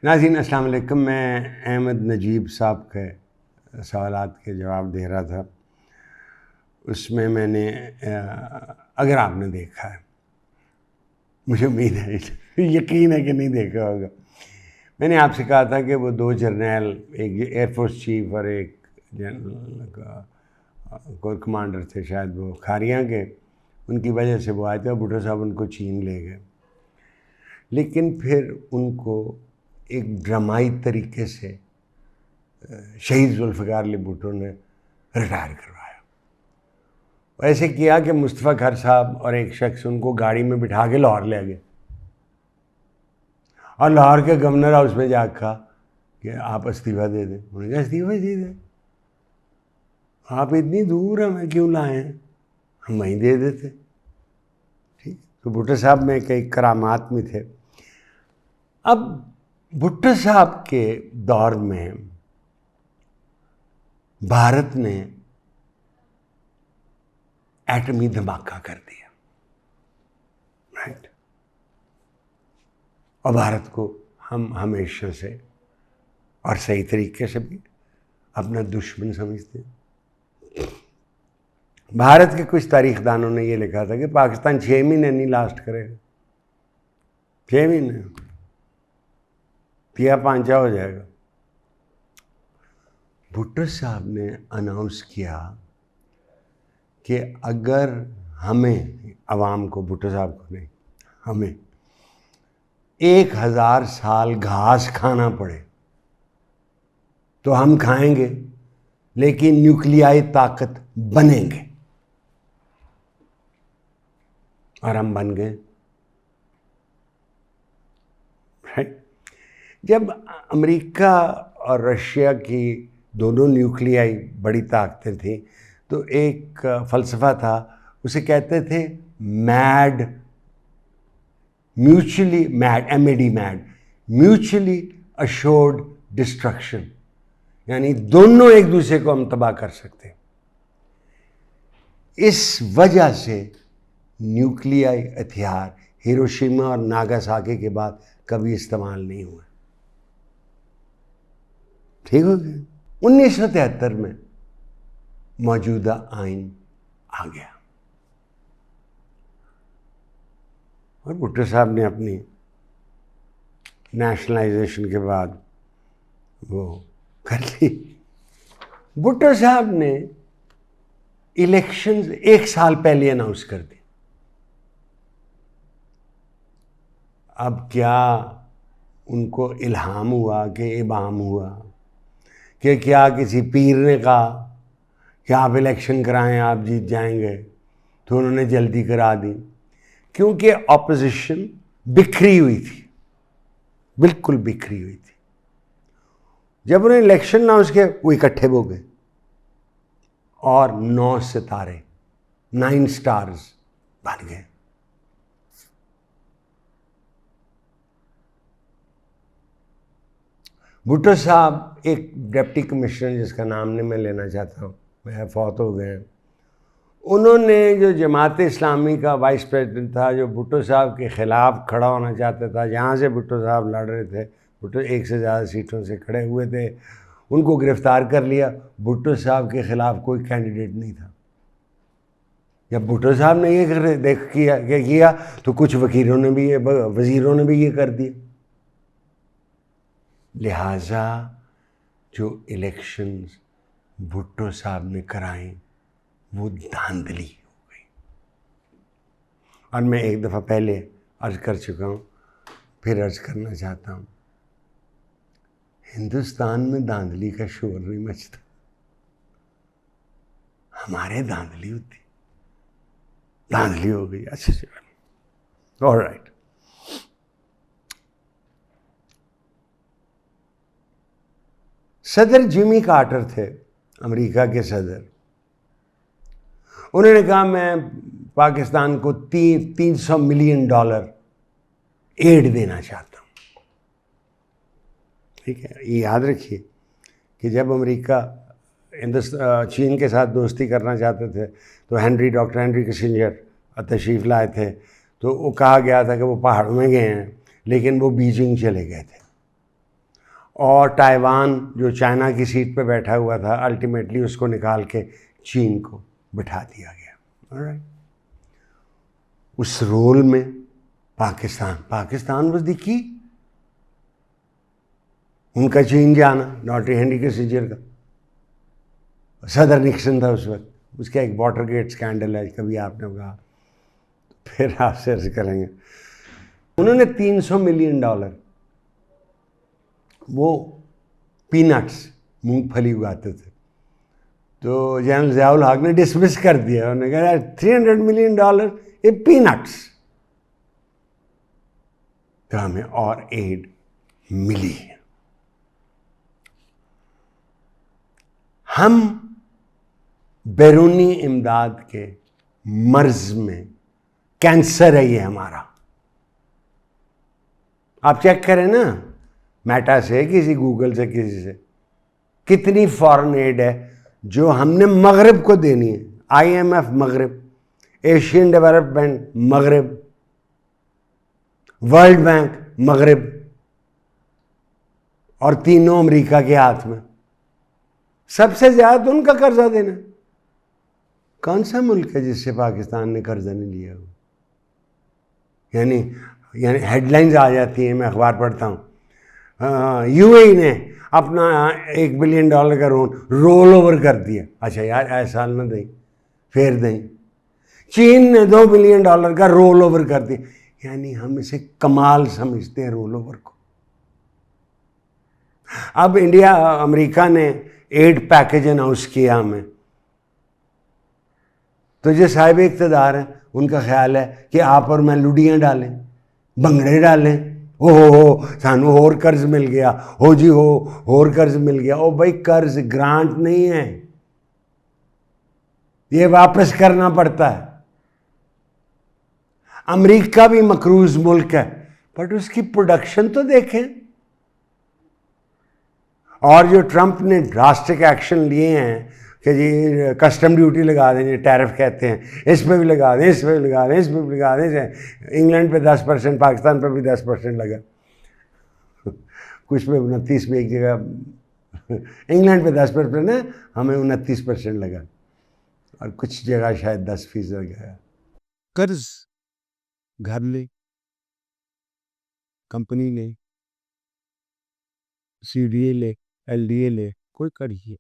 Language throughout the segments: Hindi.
नाज़रीन अस्सलाम वालेकुम। मैं अहमद नजीब साहब के सवालात के जवाब दे रहा था। उसमें मैंने अगर आपने देखा है, मुझे उम्मीद है, यकीन है कि नहीं देखा होगा, मैंने आपसे कहा था कि वो दो जर्नल, एक एयरफोर्स चीफ और एक जनरल का कोर कमांडर थे, शायद वो खारियाँ के, उनकी वजह से वो आए थे और भुट्टो साहब उनको चीन ले गए। लेकिन फिर उनको एक ड्रामाई तरीके से शहीद जुल्फ़िकार अली भुट्टो ने रिटायर करवाया। ऐसे किया कि मुस्तफ़ा खर साहब और एक शख्स उनको गाड़ी में बिठा के लाहौर ले गए और लाहौर के गवर्नर हाउस में जाकर कहा कि आप इस्तीफ़ा दे दें। उन्होंने कहा इस्तीफ़ा दे दें, आप इतनी दूर हमें क्यों लाए हैं, हम वहीं दे देते। ठीक, तो भुट्टो साहब में कई करामात में थे। अब भुट्टो साहब के दौर में भारत ने एटमी धमाका कर दिया, राइट। और भारत को हम हमेशा से और सही तरीके से भी अपना दुश्मन समझते हैं। भारत के कुछ तारीखदानों ने यह लिखा था कि पाकिस्तान 6 महीने नहीं लास्ट करेगा, 6 महीने पिया पांचा हो जाएगा। भुट्टो साहब ने अनाउंस किया कि अगर हमें, अवाम को, भुट्टो साहब को नहीं, हमें 1000 साल घास खाना पड़े तो हम खाएंगे, लेकिन न्यूक्लियाई ताकत बनेंगे। और हम बन गए, राइट। जब अमेरिका और रशिया की दोनों न्यूक्लियाई बड़ी ताकतें थीं, तो एक फ़लसफ़ा था, उसे कहते थे mad, mutually mad, MAD, mad, mutually assured destruction, यानी दोनों एक दूसरे को हम तबाह कर सकते हैं। इस वजह से न्यूक्लियाई हथियार हिरोशिमा और नागासाकी के बाद कभी इस्तेमाल नहीं हुए। ठीक हो गया। 1973 में मौजूदा आइन आ गया और भुट्टो साहब ने अपनी नेशनलाइजेशन के बाद वो कर ली। भुट्टो साहब ने इलेक्शंस 1 साल पहले अनाउंस कर दी। अब क्या उनको इल्हाम हुआ कि इबाम हुआ कि क्या किसी पीर ने कहा कि आप इलेक्शन कराएं, आप जीत जाएंगे, तो उन्होंने जल्दी करा दी, क्योंकि ऑपोजिशन बिखरी हुई थी, बिल्कुल बिखरी हुई थी। जब उन्होंने इलेक्शन अनाउंस किया, वो इकट्ठे हो गए और 9 सितारे, 9 स्टार्स बन गए। भुट्टो साहब एक डिप्टी कमिश्नर, जिसका नाम नहीं मैं लेना चाहता हूँ, वह फौत हो गए। उन्होंने, जो जमात इस्लामी का वाइस प्रेसिडेंट था, जो भुट्टो साहब के ख़िलाफ़ खड़ा होना चाहता था, जहाँ से भुट्टो साहब लड़ रहे थे, भुट्टो 1 से ज़्यादा सीटों से खड़े हुए थे, उनको गिरफ़्तार कर लिया। भुट्टो साहब के ख़िलाफ़ कोई कैंडिडेट नहीं था। जब भुट्टो साहब ने ये किया तो कुछ वकीलों ने भी, वज़ीरों ने भी ये कर दिया। लिहाजा जो इलेक्शंस भुट्टो साहब ने कराई वो धांधली हो गई। और मैं एक दफ़ा पहले अर्ज़ कर चुका हूँ, फिर अर्ज़ करना चाहता हूँ, हिंदुस्तान में धांधली का शोर नहीं मचता, हमारे धांधली होती, धांधली हो गई। अच्छा, ऑलराइट। सदर जिमी कार्टर थे, अमेरिका के सदर। उन्होंने कहा मैं पाकिस्तान को $300 मिलियन एड देना चाहता हूँ। ठीक है, ये याद रखिए कि जब अमेरिका चीन के साथ दोस्ती करना चाहते थे तो डॉक्टर हेनरी किसिंजर तशरीफ़ लाए थे, तो वो कहा गया था कि वो पहाड़ों में गए हैं, लेकिन वो बीजिंग चले गए थे। और ताइवान जो चाइना की सीट पे बैठा हुआ था, अल्टीमेटली उसको निकाल के चीन को बिठा दिया गया। ऑलराइट, उस रोल में पाकिस्तान वाज द की। उनका चीन जाना डॉक्टर हेनरी किसिंजर का, सदर निक्सन था उस वक्त, उसका एक वाटरगेट स्कैंडल है, कभी आपने कहा फिर आप सर्च करेंगे। उन्होंने $300 मिलियन वो पीनट्स, मूंगफली उगाते थे, तो जनरल ज़ियाउल हक ने डिसमिस कर दिया। उन्होंने कहा $300 मिलियन ये पीनट्स। तो हमें और एड मिली। हम बैरूनी इमदाद के मर्ज में, कैंसर है ये हमारा। आप चेक करें ना, मेटा से, किसी गूगल से, किसी से, कितनी फॉरेन एड है जो हमने मगरिब को देनी है। IMF मगरिब, एशियन डेवलपमेंट मगरिब, वर्ल्ड बैंक मगरिब, और तीनों अमेरिका के हाथ में। सबसे ज्यादा उनका कर्जा देना। कौन सा मुल्क है जिससे पाकिस्तान ने कर्जा नहीं लिया हो? यानी हेडलाइंस आ जाती हैं, मैं अखबार पढ़ता हूँ, UAE ने अपना $1 बिलियन का रोल ओवर कर दिया। अच्छा यार, ऐसा ना दें, फिर दें। चीन ने $2 बिलियन का रोल ओवर कर दिया। यानी हम इसे कमाल समझते हैं रोल ओवर को। अब अमेरिका ने एड पैकेज अनाउंस किया हमें, तो जो साहिब इक़्तिदार हैं उनका ख्याल है कि आप और मैं लुडियाँ डालें, भंगड़े डालें, हो सानू होर कर्ज मिल गया, हो जी हो होर कर्ज मिल गया। ओ भाई, कर्ज ग्रांट नहीं है, ये वापस करना पड़ता है। अमेरिका भी मकरूज मुल्क है, बट उसकी प्रोडक्शन तो देखें। और जो ट्रंप ने ड्रास्टिक एक्शन लिए हैं कि जी कस्टम ड्यूटी लगा दें, टैरिफ कहते हैं, इस पे भी लगा दें, इस पे भी लगा दें, इस पे भी लगा दें। इंग्लैंड पे 10%, पाकिस्तान पे भी 10% लगा, कुछ पे 29 में, एक जगह इंग्लैंड पे 10% है, हमें 29% लगा, और कुछ जगह शायद 10% लगा। कर्ज घर ले, कंपनी ले, CDA ले, LDA ले, कोई करिए,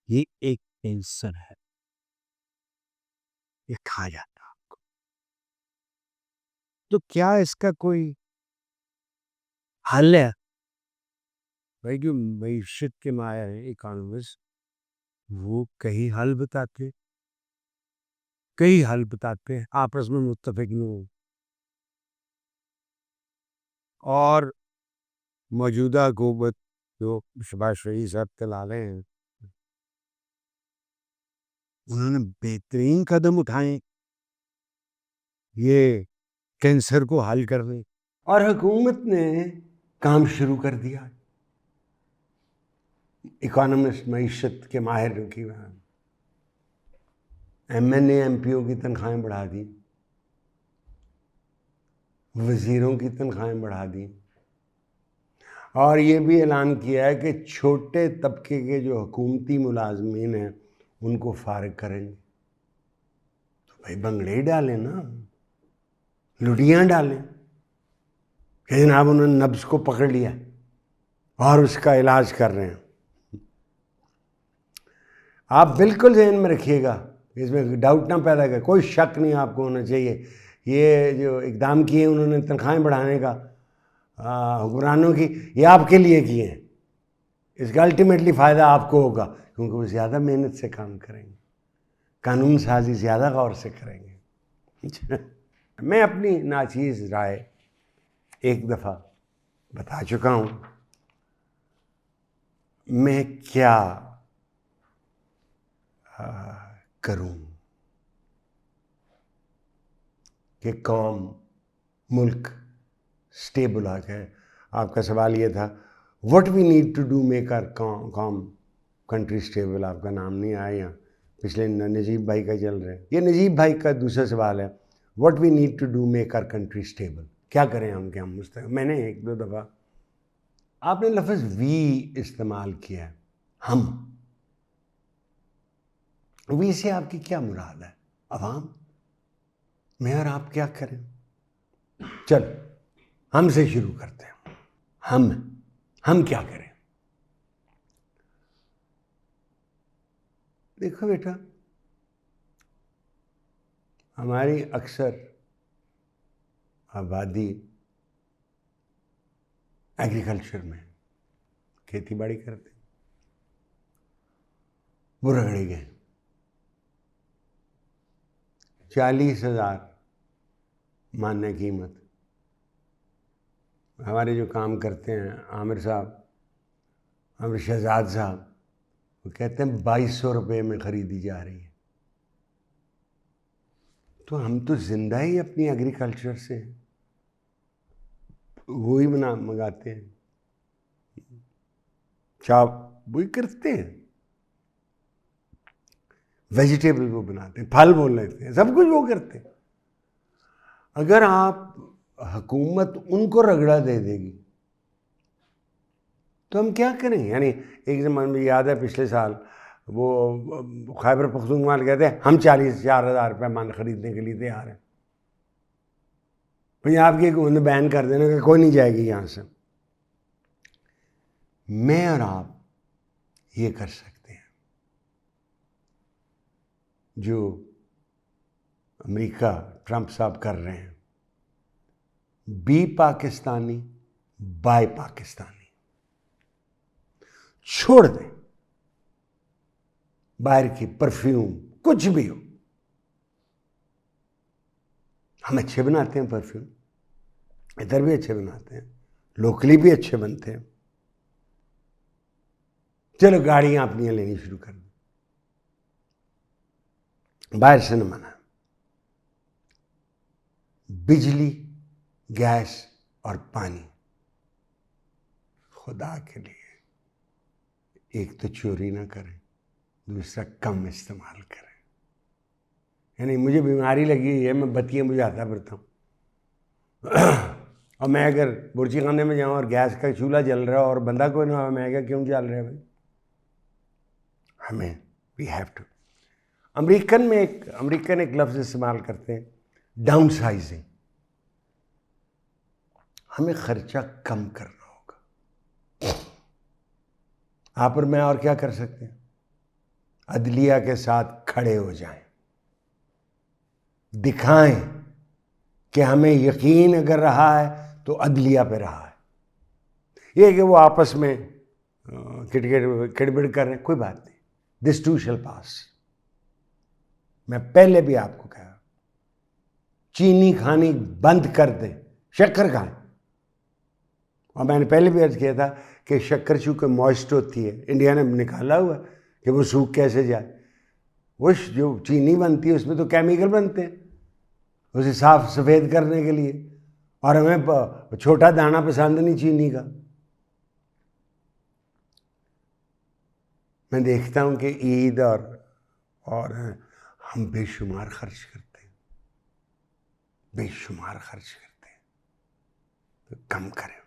ये एक कैंसर है, ये खा जाता आपको। तो क्या इसका कोई हल है? भाई, जो मईशत के माया है इकोनॉमिस्ट, वो कई हल बताते हैं, आपस में मुत्तफिक नहीं हो। और मौजूदा हुकूमत जो शहबाज शरीफ साहब चला रहे हैं, उन्होंने बेहतरीन कदम उठाए ये कैंसर को हल करने, और हुकूमत ने काम शुरू कर दिया। इकोनॉमिस्ट, मईशत के माहिर की MNA MPO की तनख्वाहें बढ़ा दी, वज़ीरों की तनख्वाहें बढ़ा दी, और ये भी ऐलान किया है कि छोटे तबके के जो हुकूमती मुलाजमीन हैं उनको फारिग करेंगे। तो भाई बंगड़े ही डालें ना, लुटियाँ डालें कि जनाब उन्होंने नब्ज़ को पकड़ लिया और उसका इलाज कर रहे हैं। आप बिल्कुल ज़हन में रखिएगा, इसमें डाउट ना पैदा कर, कोई शक नहीं आपको होना चाहिए। ये जो इकदाम किए उन्होंने तनख्वाहें बढ़ाने का हुक्मरानों की, ये आपके लिए किए हैं। इसका अल्टीमेटली फ़ायदा आपको होगा, क्योंकि वो ज़्यादा मेहनत से काम करेंगे, कानून साजी ज़्यादा गौर से करेंगे। मैं अपनी नाचीज़ राय एक दफ़ा बता चुका हूँ। मैं क्या करूँ कि कौम, मुल्क स्टेबल आ जाए। आपका सवाल ये था, what we need to do make our कौम कंट्री स्टेबल। आपका नाम नहीं आया यहाँ, पिछले नजीब भाई का चल रहा है, ये नजीब भाई का दूसरा सवाल है, what we need to do make our country stable. क्या करें हम, क्या मुस्तक़बिल। मैंने 1-2 दफ़ा आपने लफ्ज़ वी इस्तेमाल किया है, हम। वी से आपकी क्या मुराद है? अवाम? मैं और आप क्या करें? चलो हमसे शुरू करते हैं। हम क्या करें? देखो बेटा, हमारी अक्सर आबादी एग्रीकल्चर में खेती बाड़ी करते, वो रगड़े गए। 40,000 मान्य कीमत। हमारे जो काम करते हैं आमिर साहब, आमिर शहजाद साहब, वो कहते हैं 2200 रुपये में ख़रीदी जा रही है। तो हम तो जिंदा ही अपनी एग्रीकल्चर से हैं, वही मंगाते हैं, चाप वही करते हैं, वेजिटेबल वो बनाते हैं, फल वो लेते हैं, सब कुछ वो करते हैं। अगर आप हुकूमत उनको रगड़ा दे देगी तो हम क्या करें? यानी एक ज़माने में याद है, पिछले साल वो खैबर पख्तूनख्वा कहते हैं हम 44,000 रुपये मान ख़रीदने के लिए तैयार हैं। पंजाब की हुकूमत बैन कर देना कि कोई नहीं जाएगी यहाँ से। मैं और आप ये कर सकते हैं जो अमेरिका ट्रंप साहब कर रहे हैं, बी पाकिस्तानी बाय पाकिस्तानी। छोड़ दें बाहर की परफ्यूम, कुछ भी हो। हम अच्छे बनाते हैं परफ्यूम, इधर भी अच्छे बनाते हैं, लोकली भी अच्छे बनते हैं। चलो गाड़ियां अपनी लेनी शुरू कर दें, बाहर से न मना। बिजली, गैस और पानी, खुदा के लिए एक तो चोरी ना करें, दूसरा कम इस्तेमाल करें। यानी मुझे बीमारी लगी है, मैं बत्तियां बुझाता फिरता हूँ और मैं अगर बुर्जी खाने में जाऊँ और गैस का चूल्हा जल रहा है और बंदा कोई ना हो, मैं क्या क्यों जल रहा है भाई? हमें वी हैव टू। अमेरिकन एक लफ्ज़ इस्तेमाल करते हैं, डाउन साइजिंग। हमें खर्चा कम करना होगा। आप और मैं और क्या कर सकते हैं? अदलिया के साथ खड़े हो जाएं, दिखाएं कि हमें यकीन अगर रहा है तो अदलिया पे रहा है। ये कि वो आपस में किड़बिड़ कर रहे हैं, कोई बात नहीं, दिस टू शैल पास। मैं पहले भी आपको कहा, चीनी खानी बंद कर दें, शक्कर खाएं। और मैंने पहले भी अर्ज किया था कि शक्कर चूँकि मॉइस्ट होती है, इंडिया ने निकाला हुआ कि वो सूख कैसे जाए। वो जो चीनी बनती है उसमें तो केमिकल बनते हैं उसे साफ सफ़ेद करने के लिए, और हमें छोटा दाना पसंद नहीं चीनी का। मैं देखता हूँ कि ईद और हम बेशुमार खर्च करते हैं, बेशुमार खर्च करते हैं। तो कम करें,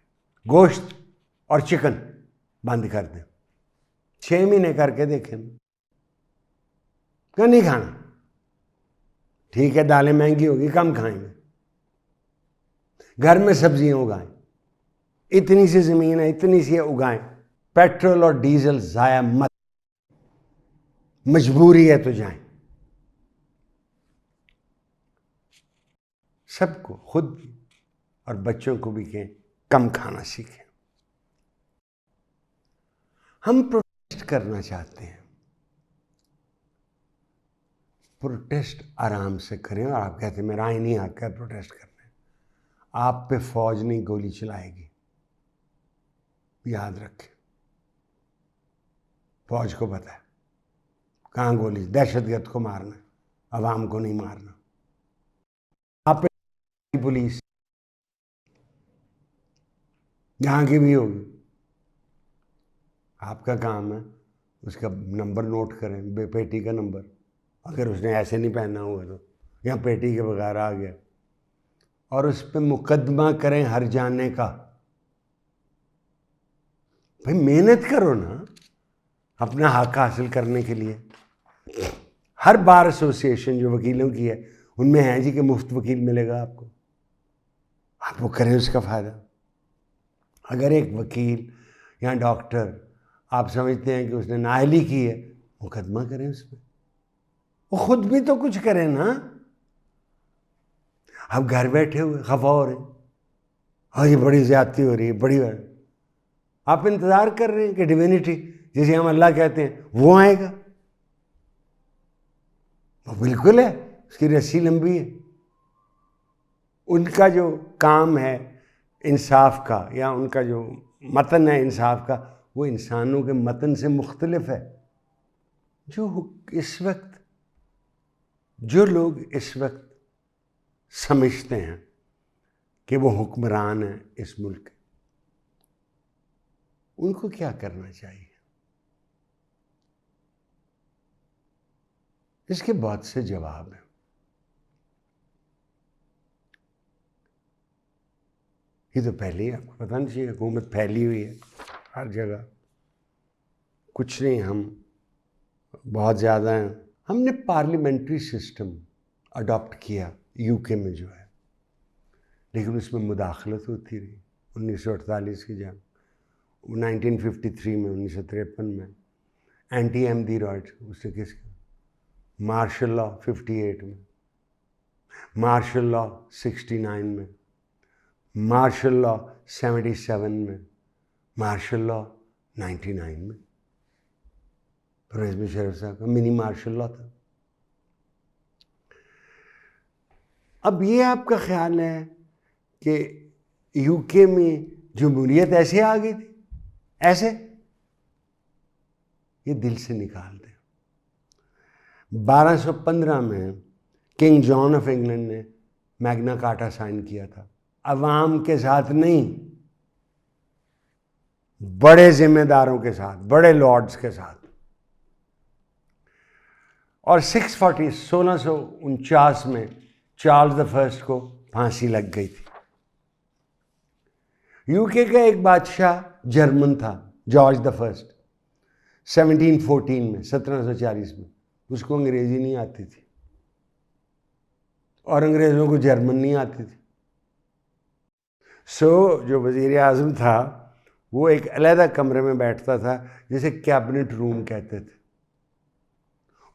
गोश्त और चिकन बंद कर दें। 6 महीने करके देखें, क्यों नहीं खाना? ठीक है, दालें महंगी होगी, कम खाएंगे। घर में सब्जियां उगाएं, इतनी सी ज़मीन है, इतनी सी उगाएं। पेट्रोल और डीजल ज़ाया मत, मजबूरी है तो जाएं। सबको, खुद भी और बच्चों को भी कहें कम खाना सीखें। हम प्रोटेस्ट करना चाहते हैं, प्रोटेस्ट आराम से करें। और आप कहते हैं मेरा आईनी हक है प्रोटेस्ट करने, आप पे फौज नहीं गोली चलाएगी, याद रखें। फौज को पता है कहाँ गोली, दहशतगर्द को मारना, अवाम को नहीं मारना। आप पे पुलिस जहाँ की भी होगी, आपका काम है उसका नंबर नोट करें, पेटी का नंबर। अगर उसने ऐसे नहीं पहना हुआ तो, या पेटी के बगैर आ गया, और उस पर मुकदमा करें हर जाने का। भाई मेहनत करो ना अपना हक हासिल करने के लिए। हर बार एसोसिएशन जो वकीलों की है उनमें है जी कि मुफ्त वकील मिलेगा आपको, आप वो करें उसका फ़ायदा। अगर एक वकील या डॉक्टर आप समझते हैं कि उसने नाअहली की है, मुकदमा करें उस पर, वो खुद भी तो कुछ करें ना। अब घर बैठे हुए खफा हो रहे हैं, हाँ ये बड़ी ज़्यादती हो रही है, बड़ी बात। आप इंतज़ार कर रहे हैं कि डिविनिटी जिसे हम अल्लाह कहते हैं वो आएगा। वो बिल्कुल है, उसकी रस्सी लंबी है। उनका जो काम है इंसाफ का, या उनका जो मतन है इंसाफ का, वो इंसानों के मतन से मुख्तलिफ है। जो लोग इस वक्त समझते हैं कि वो हुक्मरान हैं इस मुल्क के, उनको क्या करना चाहिए? इसके बहुत से जवाब हैं। ये तो पहले ही आपको पता नहीं चाहिए, हुकूमत फैली हुई है हर जगह, कुछ नहीं, हम बहुत ज़्यादा हैं। हमने पार्लियामेंट्री सिस्टम अडॉप्ट किया यूके में जो है, लेकिन उसमें मुदाखलत होती रही। 1948 की जंग, 1953 में, 1953 में एंटी एमडी राइट, उसने किसका, मार्शल लॉ 58 में, मार्शल लॉ 69 में, मार्शल लॉ 77 में, मार्शल लॉ 99 में, परवेज़ मुशर्रफ साहब का मिनी मार्शल लॉ था। अब ये आपका ख्याल है कि यूके में जमहूरियत ऐसे आ गई थी, ऐसे? ये दिल से निकाल दें। 1215 में किंग जॉन ऑफ इंग्लैंड ने मैग्ना कार्टा साइन किया था, अवाम के साथ नहीं, बड़े जिम्मेदारों के साथ, बड़े लॉर्ड्स के साथ। और 1649 में चार्ल्स द फर्स्ट को फांसी लग गई थी। यूके का एक बादशाह जर्मन था, जॉर्ज द फर्स्ट, 1714 में, 1740 में। उसको अंग्रेजी नहीं आती थी और अंग्रेज़ों को जर्मन नहीं आती थी। जो वज़ीर आज़म था वो एक अलहदा कमरे में बैठता था जिसे कैबिनेट रूम कहते थे।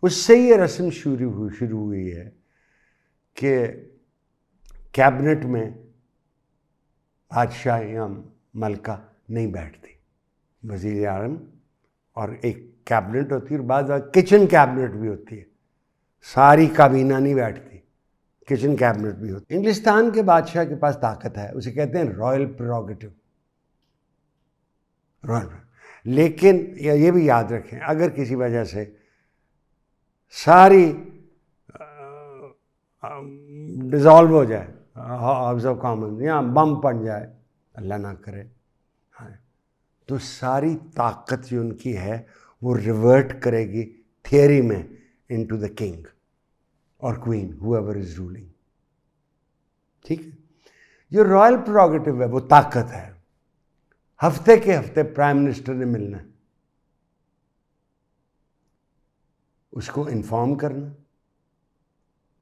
उससे ये रस्म शुरू हुई है कि कैबिनेट में बादशाह या मलका नहीं बैठती, वज़ीर आज़म और एक कैबिनेट होती है, और बाद किचन कैबिनेट भी होती है, सारी काबीना नहीं बैठती, किचन कैबिनेट भी होती है। इंग्लिस्तान के बादशाह के पास ताकत है, उसे कहते हैं रॉयल प्रेरोगेटिव, रॉयल। लेकिन ये भी याद रखें, अगर किसी वजह से सारी डिज़ोल्व हो जाए हाउस ऑफ कॉमन्स, या बम पड़ जाए, अल्लाह ना करे, हाँ, तो सारी ताकत जो उनकी है वो रिवर्ट करेगी थियरी में इनटू द किंग और क्वीन, हुएवर इज रूलिंग। ठीक है, जो रॉयल प्रेरोगेटिव है वो ताकत है। हफ्ते के हफ्ते प्राइम मिनिस्टर ने मिलना है, उसको इन्फॉर्म करना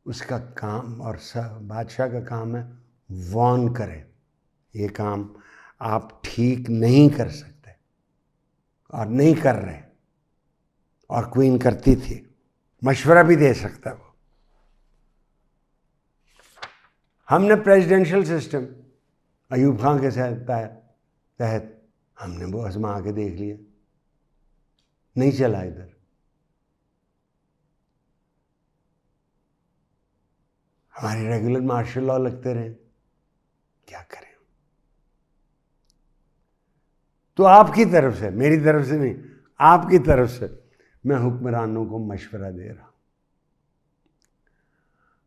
उसका काम, और बादशाह का काम है वॉर्न करे, ये काम आप ठीक नहीं कर सकते और नहीं कर रहे, और क्वीन करती थी, मशवरा भी दे सकता वो। हमने प्रेसिडेंशियल सिस्टम अयूब खान के तहत हमने वो आजमा के देख लिया, नहीं चला इधर। हमारी रेगुलर मार्शल लॉ लगते रहे, क्या करें? तो आपकी तरफ से, मेरी तरफ से नहीं, आपकी तरफ से मैं हुक्मरानों को मशवरा दे रहा हूं,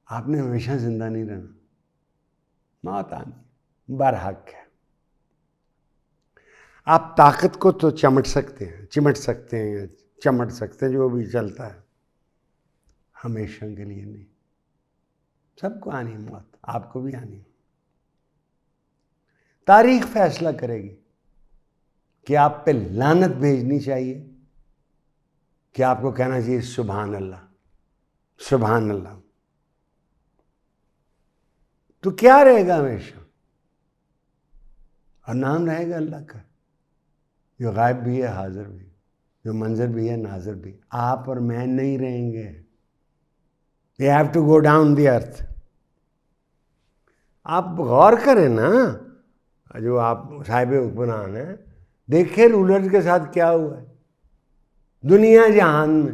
आपने हमेशा जिंदा नहीं रहना, मौत आनी बरहक है। आप ताकत को तो चिमट सकते हैं, चमट सकते हैं, जो भी चलता है, हमेशा के लिए नहीं। सबको आनी मौत, आपको भी आनी, तारीख फैसला करेगी। कि आप पे लानत भेजनी चाहिए, कि आपको कहना चाहिए सुभान अल्लाह, सुभान अल्लाह? तो क्या रहेगा हमेशा? और नाम रहेगा अल्लाह का, जो गायब भी है हाजिर भी, जो मंजर भी है नाजिर भी। आप और मैं नहीं रहेंगे। We have to go down the earth. आप गौर करें ना, जो आप साहिब हुक्मरान हैं, देखिए रूलर्स के साथ क्या हुआ है दुनिया जहान में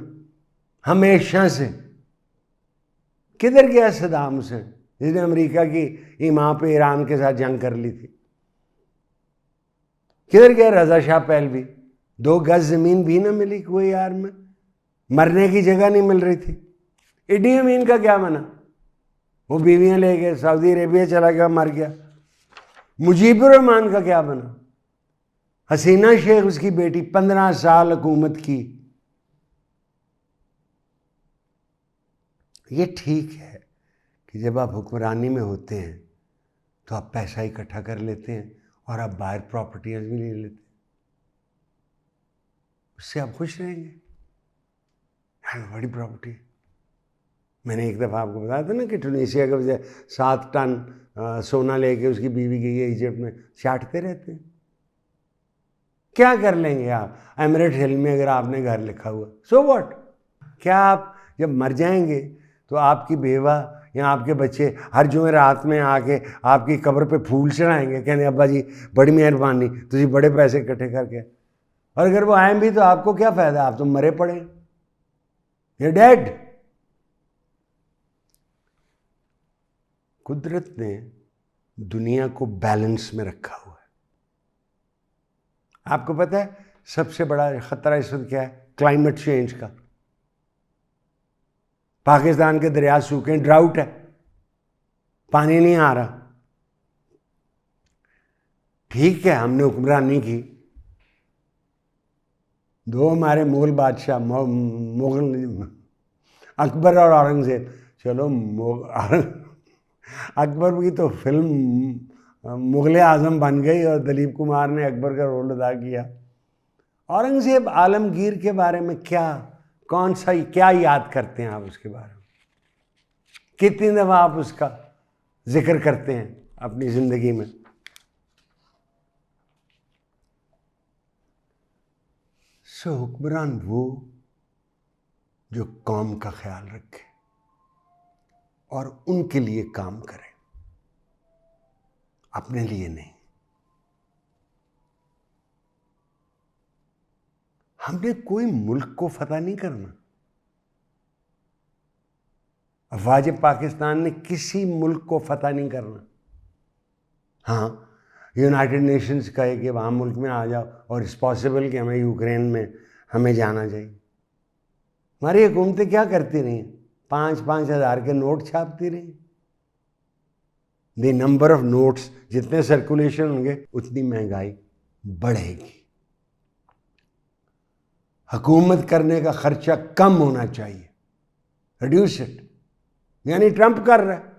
हमेशा से। किधर गया सदाम हुसैन, जिसने अमेरिका की ईमा पे ईरान के साथ जंग कर ली थी? किधर गया रजा शाह पहलवी? 2 गज जमीन भी ना मिली कोई यार में, मरने की जगह नहीं मिल रही थी। इडी अमीन का क्या बना? वो बीवियां ले गए, सऊदी अरेबिया चला गया, मर गया। मुजीबुर रहमान का क्या बना? हसीना शेख उसकी बेटी 15 साल हुकूमत की। ये ठीक है कि जब आप हुक्मरानी में होते हैं तो आप पैसा इकट्ठा कर लेते हैं और आप बाहर प्रॉपर्टियां भी ले लेते हैं, उससे आप खुश रहेंगे। बड़ी प्रॉपर्टी। मैंने एक दफ़ा आपको बताया था ना कि टूनीशिया के वजह 7 टन सोना लेके उसकी बीवी गई है इजिप्ट में, चाटते रहते हैं। क्या कर लेंगे आप एमिरेट हिल में अगर आपने घर लिखा हुआ? So what? क्या आप जब मर जाएंगे तो आपकी बेवा या आपके बच्चे हर जुमेरात में आके आपकी कब्र पे फूल चढ़ाएंगे, कहने अब्बा जी बड़ी मेहरबानी, तुझे बड़े पैसे इकट्ठे करके? और अगर वो आए भी तो आपको क्या फ़ायदा? आप तो मरे पड़े, यू डेड। कुदरत ने दुनिया को बैलेंस में रखा हुआ है। आपको पता है सबसे बड़ा खतरा इस वक्त क्या है? क्लाइमेट चेंज का। पाकिस्तान के दरिया सूखे, ड्राउट है, पानी नहीं आ रहा। ठीक है, हमने हुक्मरानी की, 2 हमारे मुगल बादशाह, मुगल अकबर और औरंगजेब। चलो अकबर की तो फिल्म मुगल आजम बन गई और दिलीप कुमार ने अकबर का रोल अदा किया। औरंगजेब आलमगीर के बारे में क्या याद करते हैं आप उसके बारे में? कितनी दफ़ा आप उसका जिक्र करते हैं अपनी ज़िंदगी में? हुक्मरान वो जो कौम का ख्याल रखे और उनके लिए काम करे, अपने लिए नहीं। हमने कोई मुल्क को फतह नहीं करना। अफवाज पाकिस्तान ने किसी मुल्क को फतह नहीं करना। हाँ, यूनाइटेड नेशंस कहे कि वहाँ मुल्क में आ जाओ और इट्स पॉसिबल कि हमें यूक्रेन में हमें जाना चाहिए। हमारी हुकूमतें क्या करती रही? 5-5 हज़ार के नोट छापती रही। द नंबर ऑफ नोट्स, जितने सर्कुलेशन होंगे उतनी महंगाई बढ़ेगी। हुकूमत करने का खर्चा कम होना चाहिए, रिड्यूस इट। यानी ट्रंप कर रहा है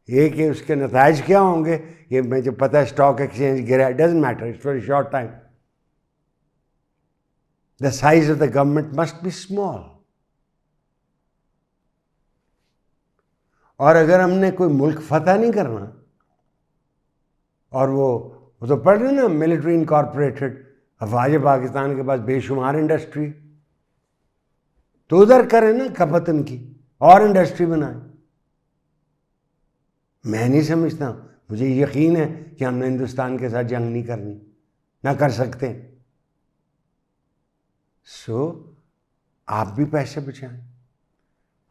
ये कि उसके नताइज क्या होंगे ये मुझे पता है। स्टॉक एक्सचेंज गिरा, doesn't matter, it's very short time. The size of the government must be small. और अगर हमने कोई मुल्क फतह नहीं करना, और वो तो पढ़ रहे ना, मिलिट्री इनकॉर्पोरेटेड, अफवाज पाकिस्तान के पास बेशुमार इंडस्ट्री, तो उधर करें ना खपत उनकी, और इंडस्ट्री बनाए। मैं नहीं समझता, मुझे यकीन है कि हमने हिंदुस्तान के साथ जंग नहीं करनी, ना कर सकते। आप भी पैसे बचाएं,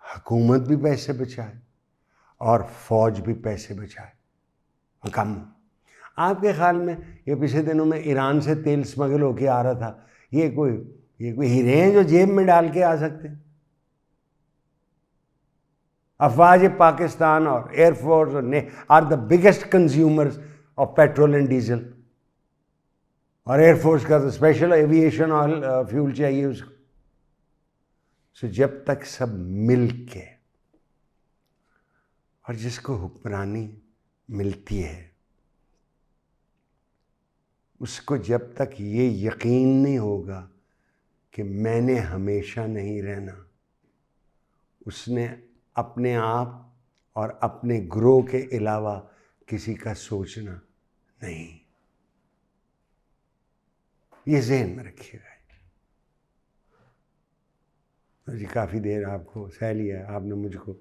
हुकूमत भी पैसे बचाए, और फौज भी पैसे बचाए। कम आपके ख्याल में ये पिछले दिनों में ईरान से तेल स्मगल होके आ रहा था, ये कोई हीरे हैं जो जेब में डाल के आ सकते हैं? अफवाज पाकिस्तान और air force are the biggest consumers of petrol and diesel, और एयरफोर्स का तो स्पेशल एविएशन ऑयल फ्यूल चाहिए उसको। जब तक सब मिल के, और जिसको हुक्मरानी मिलती है उसको जब तक ये यकीन नहीं होगा कि मैंने हमेशा नहीं रहना, उसने अपने आप और अपने ग्रो के अलावा किसी का सोचना नहीं। ये ज़हन में रखिएगा। तो जी काफ़ी देर आपको सह लिया आपने मुझको,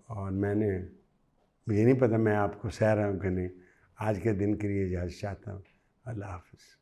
और मुझे नहीं पता मैं आपको सह रहा हूँ कि नहीं। आज के दिन के लिए इजाज़त चाहता हूँ। अल्लाह हाफ़िज़।